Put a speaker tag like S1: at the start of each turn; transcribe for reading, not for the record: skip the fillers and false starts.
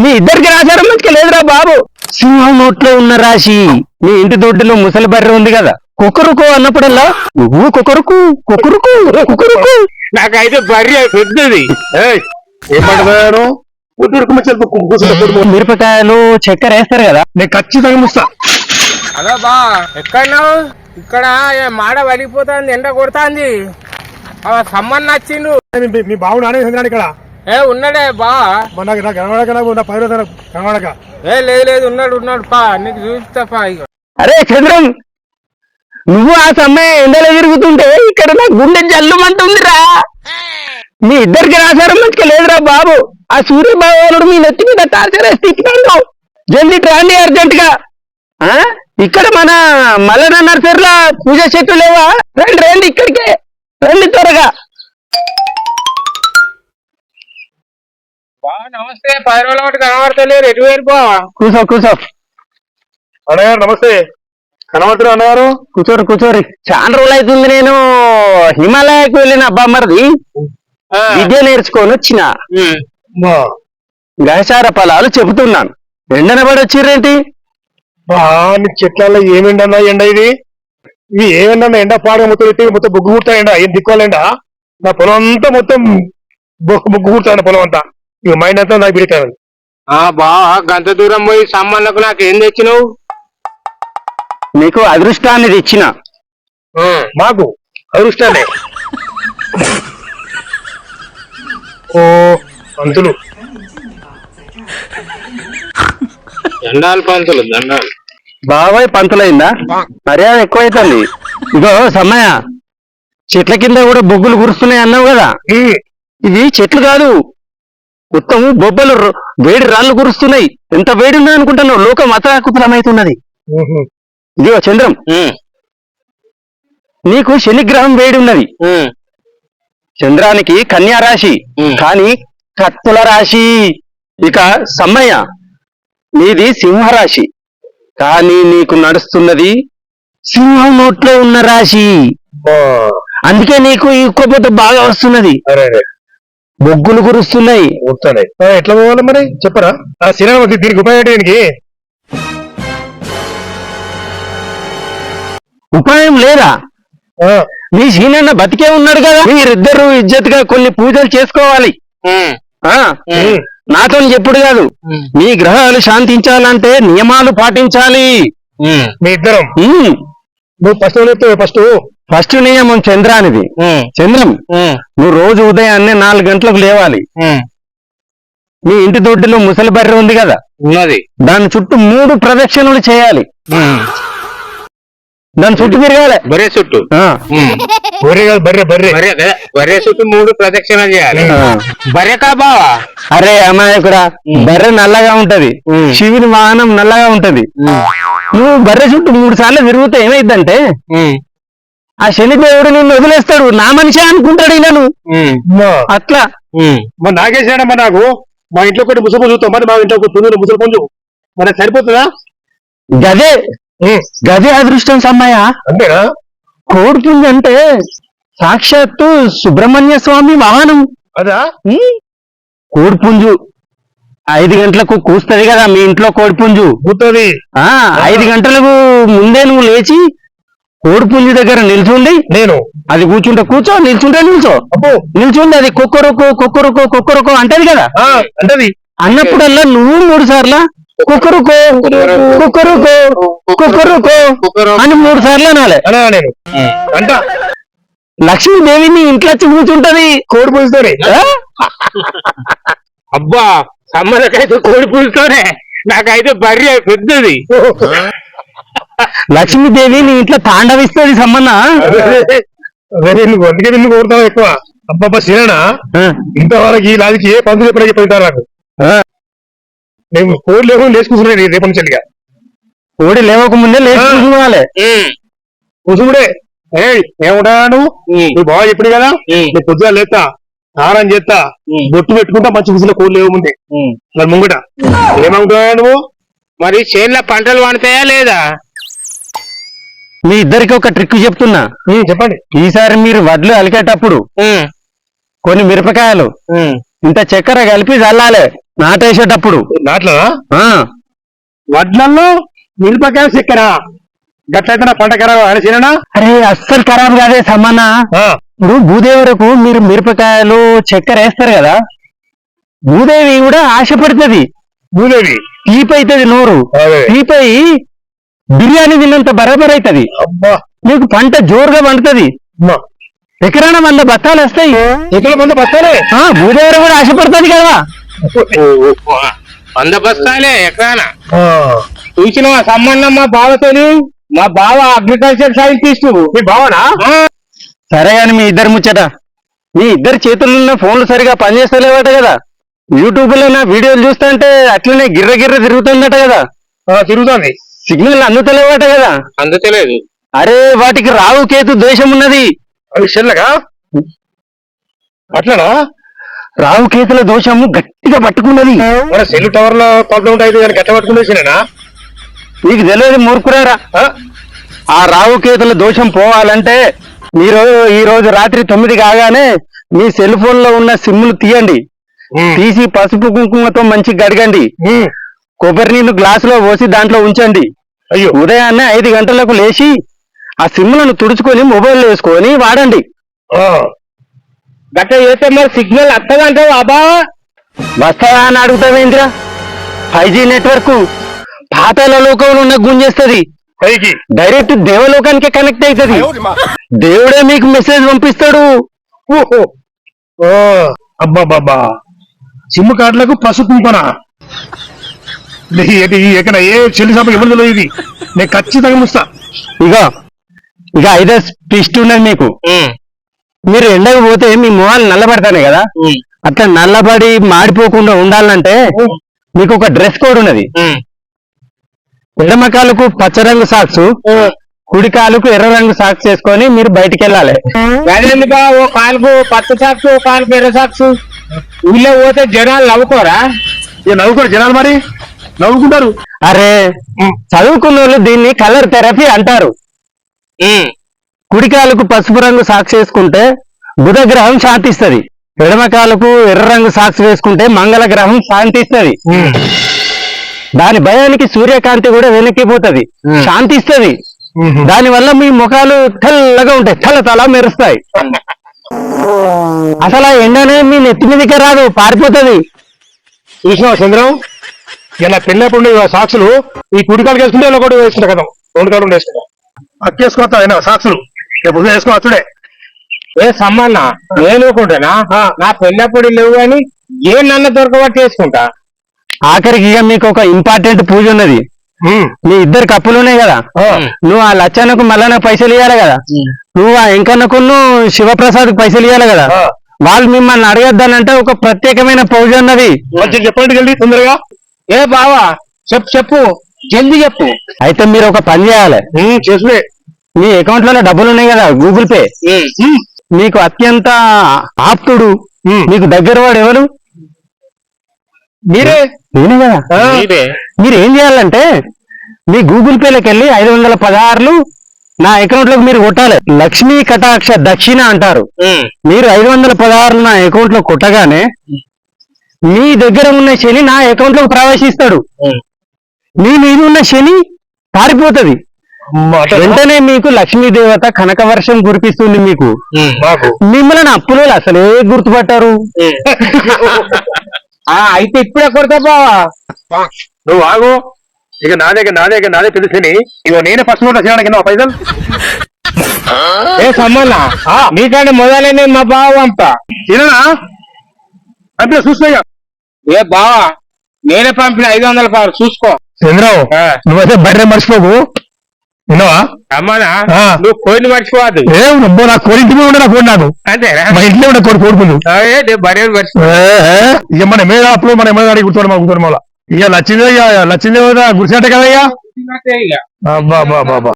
S1: మీ ఇద్దరికి రాశారు మంచిగా లేదురా బాబు. సింహం నోట్లో ఉన్న రాశి. మీ ఇంటి దొడ్డిలో ముసలి బర్రె ఉంది కదా, కుక్కరుకో అన్నప్పుడల్లా నువ్వు కుక్కరుకు కుక్కరుకు కుక్కరుకు.
S2: నాకైతే బర్రె పెద్దది.
S3: ఏమంటారు?
S1: మిరపకాయలు చక్కెర వేస్తారు కదా,
S3: నేను ఖచ్చితంగా ముస్తా.
S2: హలో బా, ఎక్కడున్నావు? ఇక్కడ మాడ వలిగిపోతుంది, ఎండ కొడుతుంది. సమ్మన్ నచ్చిండు.
S3: మీ బావుడు ఇక్కడ
S2: ఉన్నాడే బా.
S3: కర్ణాటక
S2: లేదు ఉన్నాడు పా, నీకు చూస్తా పా. ఇక
S1: అరే చంద్రం, నువ్వు ఆ సమయం ఎండలో తిరుగుతుంటే ఇక్కడ నా గుండె జల్లుమంటుందిరా. మీ ఇద్దరికి రాశారు మంచిగా లేదురా బాబు. ఆ సూర్య భగవానుడు మీ నెత్తి మీద టార్చర్ వేస్తే ఇచ్చినాడు. జల్దీ రాండి అర్జెంట్ గా. ఇక్కడ మన మల్లన నర్సరీలో పూజ చెట్లు లేవా? రండి ఇక్కడికే రండి త్వరగా.
S2: బా నమస్తే. 10 రోజుల ఒకటి కనబడతలేరు, ఎటు వేరు బా?
S1: కూసో
S3: అన్నగారు. నమస్తే. కనబడుతున్నా అన్నగారు.
S1: కూర్చోరు. చాలా రోజులు అవుతుంది. నేను హిమాలయకు వెళ్ళిన అబ్బా మరిది విద్య నేర్చుకొని వచ్చిన. గ్రహచార ఫలాలు చెబుతున్నాను. ఎండన పడి వచ్చిర్రేంటి?
S3: చెట్లలో ఏమిండన్నా ఎండ ఇది ఏమన్నా ఎండ పాడగా మొత్తం బొగ్గు కూర్తా ఎండ. ఏం దిక్కోవాలండ నా పొలం అంతా మొత్తం బొగ్గు కూర్తాను. పొలం అంతా ఇక మైండ్ అంతా నాకు బిడికాను.
S2: బా గంత దూరం పోయి సామాన్లకు నాకేం తెచ్చినావు?
S1: నీకు అదృష్టాన్ని తెచ్చిన.
S3: మాకు అదృష్టాన్ని. ఓ పంతులు,
S2: దండాలు పంతులు, దండాలు.
S1: బాబాయ్ పంతులైందా? మర్యాద ఎక్కువైతుంది. ఇగో సమయ, చెట్ల కింద కూడా బొగ్గులు కురుస్తున్నాయి అన్నావు కదా, ఇవి చెట్లు కాదు, మొత్తం బొబ్బలు వేడి రాళ్ళు కురుస్తున్నాయి. ఎంత వేడి ఉన్నది అనుకుంటున్నావు? లోకం అతకుతలమైతున్నది. ఇదిగో చంద్రం, నీకు శనిగ్రహం వేడి ఉన్నది. చంద్రానికి కన్యా రాశి, కానీ కత్తుల రాశి. ఇక సమ్మయ్య, నీది సింహరాశి, కానీ నీకు నడుస్తున్నది సింహం నోట్లో ఉన్న రాశి. అందుకే నీకు ఈ ఉక్కపోత బాగా వస్తున్నది, బొగ్గులు కురుస్తున్నాయి.
S3: ఎట్లా పోవాలి మరి చెప్పరా? ఆ సినిమా దీనికి ఉపయోగానికి
S1: ఉపాయం లేదా? మీ సీనన్న బతికే ఉన్నాడు కదా, మీరిద్దరు ఇజ్జత్గా కొన్ని పూజలు చేసుకోవాలి. నాతో చెప్పుడు కాదు, మీ గ్రహాలు శాంతించాలంటే నియమాలు పాటించాలి.
S3: మీ ఇద్దరం నువ్వు ఫస్ట్
S1: నియమం చంద్రానిది. చంద్రం, నువ్వు రోజు ఉదయాన్నే 4 గంటలకు లేవాలి. మీ ఇంటి దొడ్డిలో ముసలి బర్రె ఉంది కదా,
S2: ఉన్నది.
S1: దాని చుట్టూ 3 ప్రదక్షిణలు చేయాలి. దాని చుట్టూ తిరగాలి.
S2: బర్రె చుట్టూ బర్రె చుట్టూ 3 ప్రదక్షిణలు చేయాలి. బర్రె కా బావా?
S1: అరే అమ్మాయి కూడా బర్రె నల్లగా ఉంటది, శివుని వాహనం నల్లగా ఉంటది. నువ్వు బర్రె చుట్టూ 3 సార్లు తిరుగుతే ఏమైందంటే ఆ శనిదేవుడు నిన్ను వదిలేస్తాడు. నా మనిషి అనుకుంటాడు ఈయనను. అట్లా
S3: మరి నాకేసాడమ్మా. నాకు మా ఇంట్లో కొన్ని ముసలి చూస్తాం, మరి మా ఇంట్లో ముసలి కొంచెం మనకు సరిపోతుందా?
S1: గదే అదృష్టం సమ్మయ్య.
S3: అంతేనా?
S1: కోడిపుంజు అంటే సాక్షాత్తు సుబ్రహ్మణ్య స్వామి వాహనం.
S3: అదా?
S1: కోడిపుంజు 5 గంటలకు కూస్తది కదా మీ ఇంట్లో కోడిపుంజు.
S3: కూతుంది.
S1: 5 గంటలకు ముందే నువ్వు లేచి కోడిపుంజు దగ్గర నిల్చుండి,
S3: నేను
S1: అది కూర్చో, నిల్చుంటే నిల్చుండి అది కుక్కరుకో కుక్కరుకో కుక్కరుకో అంటది కదా.
S3: అంటది.
S1: అన్నప్పుడల్లా నువ్వు 3 సార్లు కుక్కరుకో కుక్కరుకో కుక్కరుకో అని 3 సార్లు అనాలి.
S3: అంట
S1: లక్ష్మీదేవిని ఇంట్లో వచ్చి కూర్చుంటది
S3: కోడిపుంజుతోనే.
S2: అబ్బా సమ్మలకైతే కోడిపుంజుతోనే. నాకైతే బర్రె పెద్దది.
S1: లక్ష్మీదేవి నీ ఇంట్లో తాండవిస్తుంది సమ్మన్న.
S3: నువ్వు అందుకే నిన్ను కోరుతావు ఎక్కువ. అబ్బబ్బా సిరేనా, ఇంతవరకు ఈ లాదికి ఏ పంతులు ఎప్పుడైనా చెప్తారు నాకు. నేను కోడి లేకుండా లేచి కూర్చున్నాను రేపటి నుంచి.
S1: కోడి లేవక ముందే లేచి కూర్చోవాలి.
S3: కూర్చుండే ఏముంటాడు నువ్వు బాగా చెప్పాడు కదా. నేను పొద్దుగా లేస్తా, స్నానం చేస్తా, బొట్టు పెట్టుకుంటా, మంచి కూర్చున్న కోడి లేవు ముందే మరి ముంగట. ఏమనుకుంటున్నా నువ్వు?
S2: మరి చేనులో పంటలు పండుతాయా లేదా?
S1: మీ ఇద్దరికి ఒక ట్రిక్ చెప్తున్నా,
S3: చెప్పండి.
S1: ఈసారి మీరు వడ్లు అలికేటప్పుడు కొన్ని మిరపకాయలు ఇంత చక్కెర కలిపి చల్లాలి. నాటేసేటప్పుడు
S3: నాట్లా
S1: ఆ,
S3: వడ్లల్లో మిరపకాయ చక్కెర గట్లయితే నా పంట ఖరాబ్ అనిసినా
S1: అరే అస్సలు ఖరాబ్ కాదే సమానా. ఇప్పుడు భూదేవరకు మీరు మిరపకాయలు చక్కెర వేస్తారు కదా, భూదేవి కూడా ఆశపడుతుంది,
S3: భూదేవి
S1: తీపి అవుతుంది నోరు,
S3: అదే.
S1: తీపై బిర్యానీ తిన్నంత బరాబర్ అవుతుంది,
S3: అబ్బా
S1: మీకు పంట జోరుగా పండుతుంది,
S3: అమ్మా.
S1: ఎకరాన 100 బత్తాలు వస్తాయి.
S3: ఎక్కడ మంది బస్తాలే
S1: భూదేవర కూడా ఆశపడుతుంది కదా.
S2: 100 బస్తాలే ఎక్కడానా చూసిన సంబంధం మా బావతోని. మా బావ అగ్రికల్చర్ సైంటిస్ట్.
S3: మీ భావనా
S1: సరే కానీ మీ ఇద్దరు ముచ్చట, మీ ఇద్దరు చేతుల్లో ఫోన్లు సరిగా పనిచేస్తలేవట కదా, యూట్యూబ్ లో నా వీడియోలు చూస్తుంటే అట్లనే గిర్ర గిర్ర తిరుగుతుందట కదా,
S3: తిరుగుతుంది
S1: సిగ్నల్ అందుతలేవట కదా.
S2: అందుతలేదు.
S1: అరే వాటికి రావు కేతు దోషం ఉన్నది.
S3: అవి చెల్లగా అట్లనా
S1: రావు కేతుల దోషము గట్టిగా పట్టుకున్నది.
S3: మన సెల్ టవర్ లో కొలత ఉంటాయి దానికి గట్ట పట్టుకునేసినా
S1: నీకు తెలియదు మూర్ఖురారా. ఆ రావు కేతుల దోషం పోవాలంటే మీరు ఈ రోజు రాత్రి 9 కాగానే మీ సెల్ ఫోన్ లో ఉన్న సిమ్ములు తీయండి, తీసి పసుపు కుంకుమతో మంచి గడగండి, కొబ్బరి నీళ్లు గ్లాసులో పోసి దాంట్లో ఉంచండి.
S3: అయ్యో
S1: ఉదయాన్నే 5 గంటలకు లేచి ఆ సిమ్ములను తుడుచుకొని మొబైల్ వేసుకొని వాడండి.
S2: గట్ట చేస్తే మరి సిగ్నల్ అత్తదంటావు అబ్బా.
S1: వస్తావా అని అడుగుతావేంద్రా, 5G నెట్వర్క్ పాతాల లోకంలో ఉన్న గుంజేస్తుంది,
S3: పైకి
S1: డైరెక్ట్ దేవలోకానికి కనెక్ట్ అవుతుంది, దేవుడే మీకు మెసేజ్ పంపిస్తాడు.
S3: అబ్బాబాబా సిమ్ కార్డులకు పసుపు కుంపన ఎక్కడ ఏ చెల్లి సభ ఎవరు తెలియదు ఇది. నేను ఖచ్చితంగా ముస్తా.
S1: ఇక 5 ట్విస్ట్ ఉన్నది మీకు. మీరు ఎండకు పోతే మీ మొహాలు నల్లబడతానే కదా, అట్లా నల్లబడి మాడిపోకుండా ఉండాలంటే మీకు ఒక డ్రెస్ కోడ్ ఉన్నది. ఎడమ కాలుకు పచ్చ రంగు సాక్స్, కుడి కాలుకు ఎర్ర రంగు సాక్స్ వేసుకొని మీరు బయటికి వెళ్ళాలి.
S2: అదేందుకా ఓ కాలుకు పచ్చ సాక్స్, ఓ కాలుకు ఎర్ర సాక్స్. ఊళ్ళో పోతే జనాలు నవ్వుకోరా?
S3: ఇక నవ్వుకోరు జనాలు, మరి నవ్వుకుంటారు.
S1: అరే చదువుకున్న వాళ్ళు దీన్ని కలర్ థెరపీ అంటారు. కుడి కాలుకు పసుపు రంగు సాక్స్ వేసుకుంటే బుధ గ్రహం శాంతిస్తుంది, ఎడమ కాలుకు ఎర్ర రంగు సాక్స్ వేసుకుంటే మంగళ గ్రహం శాంతిస్తుంది. దాని భయానికి సూర్యకాంతి కూడా వెనక్కిపోతుంది, శాంతిస్తుంది. దాని వల్ల మీ ముఖాలు తెల్లగా ఉంటాయి, తల మెరుస్తాయి. అసలు ఆ ఎండనే మీ నెత్తి మీదకే రాదు, పారిపోతుంది.
S3: చూసినావా చంద్రం, ఇలా పెళ్ళప్పుడు సాక్షులు ఈ కుడికాలు వేసుకుంటే ఇలా కూడా వేసుకుంటా కదా, 2 కాలు వేసుకుంటా అక్కేసుకోవచ్చా అయినా సాక్షులు రేపు వేసుకోవచ్చుడే.
S2: ఏ సమ్మన్న నేను ఊరుకుంటానా? నా పెళ్ళప్పుడు లేవు కానీ ఏం నన్ను దొరకబట్టి వేసుకుంటా.
S1: ఆఖరికి ఇక మీకు ఒక ఇంపార్టెంట్ పూజ ఉన్నది. మీ ఇద్దరు కప్పులు ఉన్నాయి కదా, నువ్వు ఆ లచ్చన్నకు మళ్ళా పైసలు ఇవ్వాలి కదా, నువ్వు ఆ వెంకన్నకు శివప్రసాద్ పైసలు ఇవ్వాలి కదా. వాళ్ళు మిమ్మల్ని అడగద్దానంటే ఒక ప్రత్యేకమైన పూజ ఉన్నది.
S3: చెప్పండి జల్దీ తొందరగా.
S2: ఏ బావా చెప్పు జల్దీ చెప్పు.
S1: అయితే మీరు ఒక పని చేయాలి.
S3: చేసుడే
S1: మీ అకౌంట్ లోనే డబ్బులు ఉన్నాయి కదా, గూగుల్ పే. మీకు అత్యంత ఆప్తుడు, మీకు దగ్గర వాడు ఎవరు? నేనే కదా. మీరు ఏం చేయాలంటే మీ గూగుల్ పేలోకి వెళ్ళి 516 నా అకౌంట్ లోకి మీరు కొట్టాలి. లక్ష్మీ కటాక్ష దక్షిణ అంటారు. మీరు 516 నా అకౌంట్ లో కొట్టగానే మీ దగ్గర ఉన్న శని నా అకౌంట్ లోకి ప్రవేశిస్తాడు. మీ మీద ఉన్న శని పారిపోతుంది. వెంటనే మీకు లక్ష్మీ దేవత కనక వర్షం కురిపిస్తుంది. మీకు మిమ్మల్ని అప్పులో అసలే గుర్తుపట్టారు.
S2: అయితే ఇప్పుడే కొడతా బావా.
S3: నువ్వు ఆగు. ఇక నాదే తెలిసిని. ఇక నేనే ఫస్ట్ నోట్ చేయడానికి పైసలు.
S2: ఏ సమ్మన్న మీకంటే మొదలైన మా బావ పంపా
S3: తిననా అంటే చూస్తున్నాయి.
S2: ఏ బావా నేనే పంపిన 500 రూపాయలు చూసుకో.
S3: చంద్రం నువ్వైతే బయట మర్చిపోకు. విన్నావా
S2: అమ్మానా? నువ్వు కోడిని మర్చిపోవద్దు.
S3: ఏమో నా కోడి ఇంటి మీద ఉండే నా కోడి నాకు
S2: అంతేనా?
S3: మా ఇంట్లో ఉండే కోడి కోడుకుంది.
S2: బరే మర్చిపో.
S3: ఇక మన మీద అప్పుడు మన ఏమైనా అడిగి కూర్చోండి మా కూర్చోండి మళ్ళీ. ఇక లచ్చిందే గురిసినట్టే కదయ్యా.
S2: ఇక
S3: బాబా